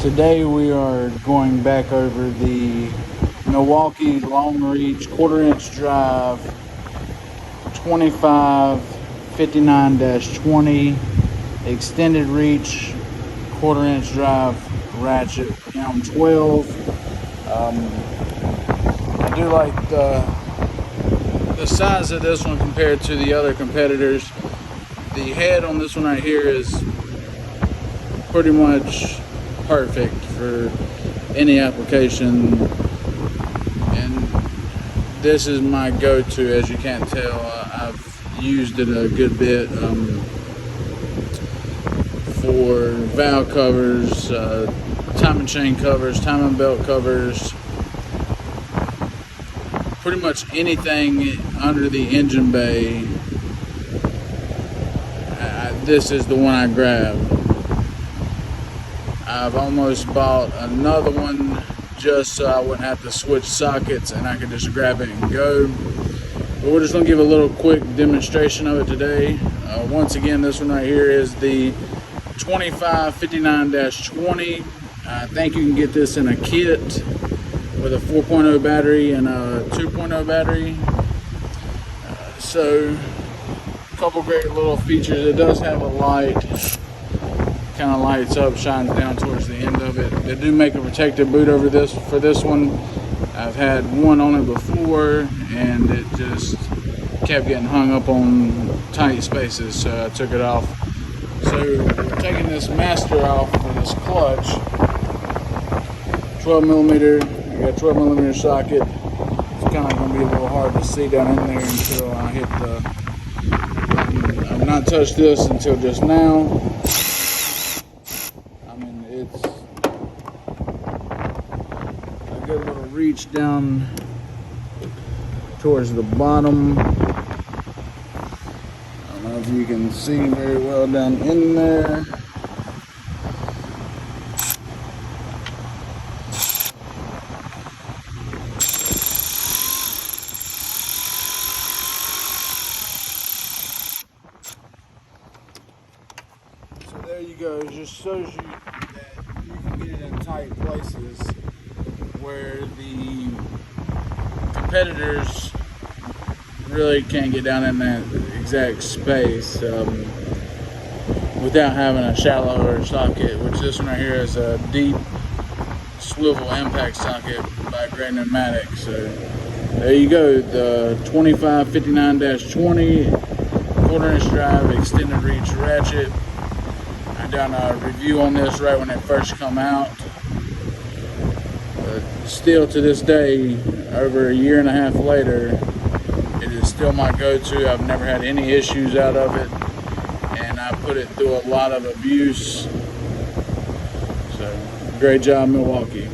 Today we are going back over the Milwaukee long reach 1/4 inch drive 2559-20 extended reach 1/4 inch drive ratchet M12. I do like the size of this one compared to the other competitors. The head on this one right here is pretty much perfect for any application, and this is my go-to. As you can't tell, I've used it a good bit for valve covers, timing chain covers, timing belt covers, pretty much anything under the engine bay. This is the one I grab. I've almost bought another one just so I wouldn't have to switch sockets and I could just grab it and go. But we're just going to give a little quick demonstration of it today. Once again, this one right here is the 2559-20. I think you can get this in a kit with a 4.0 battery and a 2.0 battery. So a couple great little features. It does have a light. Kind of lights up, shines down towards the end of it. They do make a protective boot over this for this one. I've had one on it before and it just kept getting hung up on tight spaces, so I took it off. So we're taking this master off for this clutch. 12 millimeter. I got a 12 millimeter socket. It's kind of going to be a little hard to see down in there until I hit the. I've not touched this until just now. It's a good little reach down towards the bottom. I don't know if you can see very well down in there. So there you go. It just shows you get it in tight places where the competitors really can't get down in that exact space without having a shallower socket, which this one right here is a deep swivel impact socket by Great Pneumatic. So there you go, the 2559-20 1/4 inch drive extended reach ratchet. I done a review on this right when it first come out. Still to this day, over a year and a half later, it is still my go-to. I've never had any issues out of it, and I put it through a lot of abuse. So great job, Milwaukee.